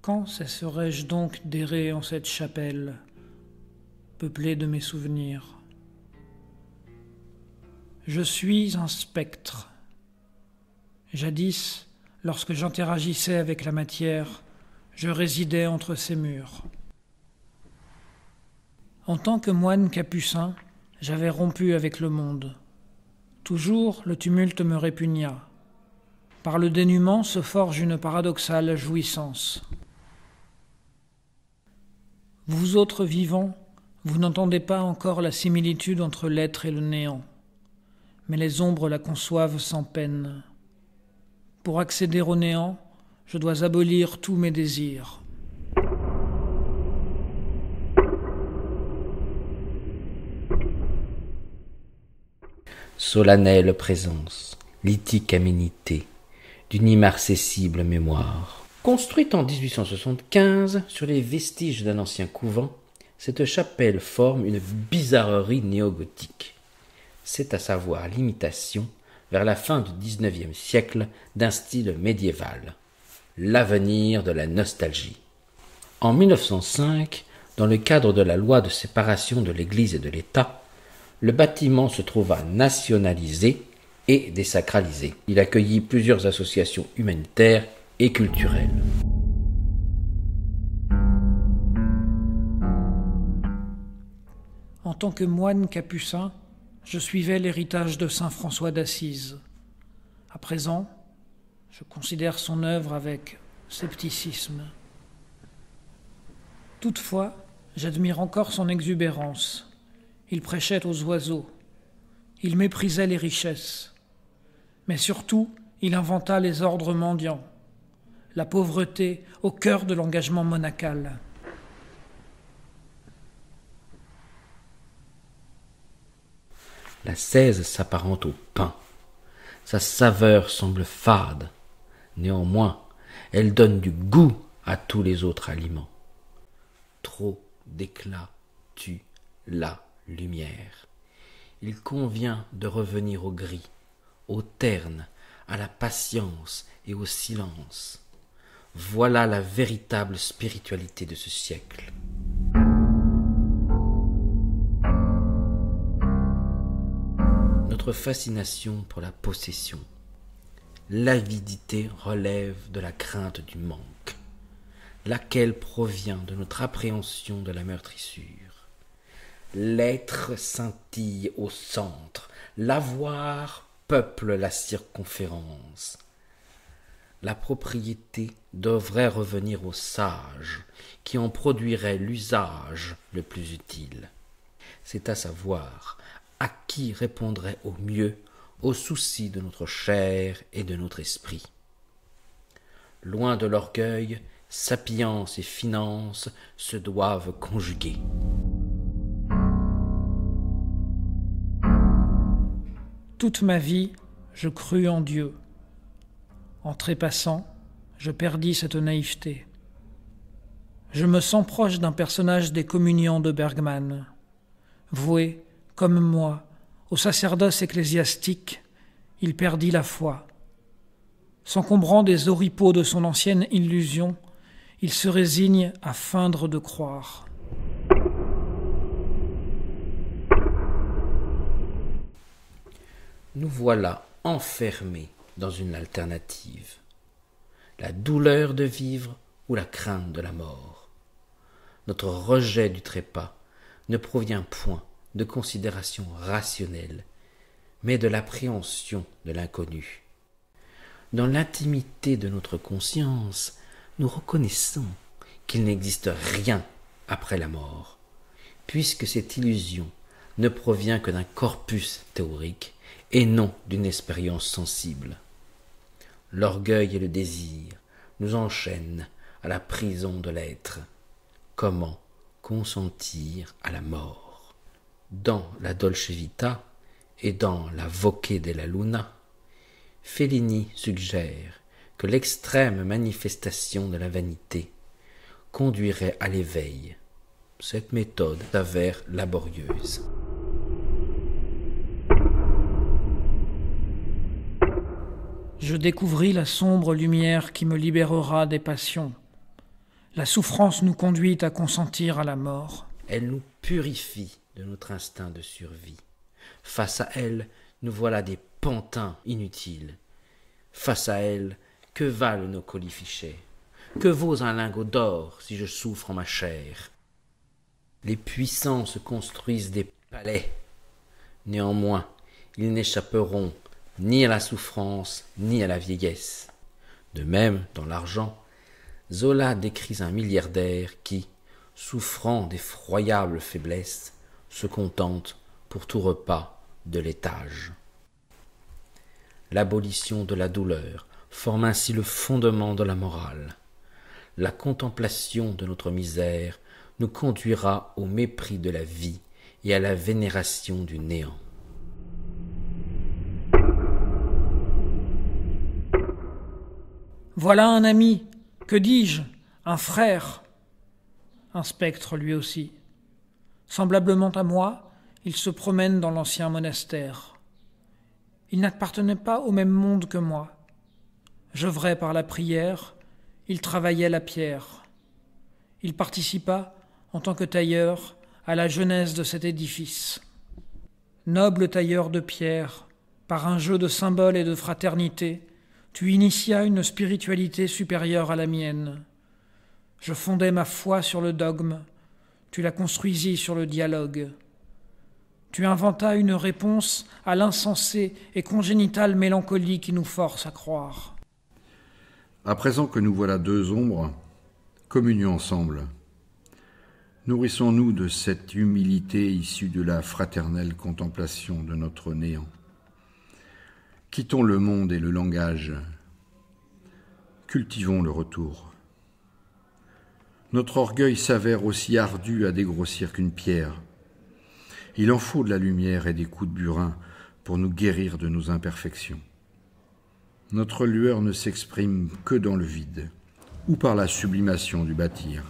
Quand cesserai-je donc d'errer en cette chapelle, peuplée de mes souvenirs? Je suis un spectre. Jadis, lorsque j'interagissais avec la matière, je résidais entre ces murs. En tant que moine capucin, j'avais rompu avec le monde. Toujours le tumulte me répugna. Par le dénuement se forge une paradoxale jouissance. Vous autres vivants, vous n'entendez pas encore la similitude entre l'être et le néant, mais les ombres la conçoivent sans peine. Pour accéder au néant, je dois abolir tous mes désirs. Solennelle présence, lithique aménité, d'une immarcessible mémoire. Construite en 1875 sur les vestiges d'un ancien couvent, cette chapelle forme une bizarrerie néogothique. C'est à savoir l'imitation, vers la fin du XIXe siècle, d'un style médiéval. L'avenir de la nostalgie. En 1905, dans le cadre de la loi de séparation de l'Église et de l'État, le bâtiment se trouva nationalisé et désacralisé. Il accueillit plusieurs associations humanitaires et culturelles. En tant que moine capucin, je suivais l'héritage de saint François d'Assise. À présent, je considère son œuvre avec scepticisme. Toutefois, j'admire encore son exubérance. Il prêchait aux oiseaux. Il méprisait les richesses. Mais surtout, il inventa les ordres mendiants. La pauvreté au cœur de l'engagement monacal. La 16 s'apparente au pain. Sa saveur semble fade. Néanmoins, elle donne du goût à tous les autres aliments. Trop d'éclat tue la lumière. Il convient de revenir au gris, au terne, à la patience et au silence. Voilà la véritable spiritualité de ce siècle. Notre fascination pour la possession. L'avidité relève de la crainte du manque, laquelle provient de notre appréhension de la meurtrissure. L'être scintille au centre, l'avoir peuple la circonférence. La propriété devrait revenir aux sages, qui en produiraient l'usage le plus utile. C'est à savoir à qui répondrait au mieux aux soucis de notre chair et de notre esprit. Loin de l'orgueil, sapience et finance se doivent conjuguer. Toute ma vie, je crus en Dieu. En trépassant, je perdis cette naïveté. Je me sens proche d'un personnage des communiants de Bergman. Voué, comme moi, au sacerdoce ecclésiastique, il perdit la foi. S'encombrant des oripeaux de son ancienne illusion, il se résigne à feindre de croire. Nous voilà enfermés dans une alternative. La douleur de vivre ou la crainte de la mort. Notre rejet du trépas ne provient point de considérations rationnelles, mais de l'appréhension de l'inconnu. Dans l'intimité de notre conscience, nous reconnaissons qu'il n'existe rien après la mort, puisque cette illusion ne provient que d'un corpus théorique et non d'une expérience sensible. L'orgueil et le désir nous enchaînent à la prison de l'être. Comment consentir à la mort? Dans la Dolce Vita et dans la Voce della Luna, Fellini suggère que l'extrême manifestation de la vanité conduirait à l'éveil. Cette méthode s'avère laborieuse. Je découvris la sombre lumière qui me libérera des passions. La souffrance nous conduit à consentir à la mort. Elle nous purifie de notre instinct de survie. Face à elle, nous voilà des pantins inutiles. Face à elle, que valent nos colifichets? Que vaut un lingot d'or si je souffre en ma chair? Les puissants se construisent des palais. Néanmoins, ils n'échapperont ni à la souffrance, ni à la vieillesse. De même, dans l'argent, Zola décrit un milliardaire qui, souffrant d'effroyables faiblesses, se contente pour tout repas de laitage. L'abolition de la douleur forme ainsi le fondement de la morale. La contemplation de notre misère nous conduira au mépris de la vie et à la vénération du néant. Voilà un ami, que dis-je, un frère, un spectre lui aussi. Semblablement à moi, il se promène dans l'ancien monastère. Il n'appartenait pas au même monde que moi. J'œuvrais par la prière, il travaillait la pierre. Il participa, en tant que tailleur, à la genèse de cet édifice. Noble tailleur de pierre, par un jeu de symboles et de fraternité, tu initias une spiritualité supérieure à la mienne. Je fondais ma foi sur le dogme, tu la construisis sur le dialogue. Tu inventas une réponse à l'insensée et congénitale mélancolie qui nous force à croire. À présent que nous voilà deux ombres, communions ensemble. Nourrissons-nous de cette humilité issue de la fraternelle contemplation de notre néant. Quittons le monde et le langage. Cultivons le retour. Notre orgueil s'avère aussi ardu à dégrossir qu'une pierre. Il en faut de la lumière et des coups de burin pour nous guérir de nos imperfections. Notre lueur ne s'exprime que dans le vide ou par la sublimation du bâtir.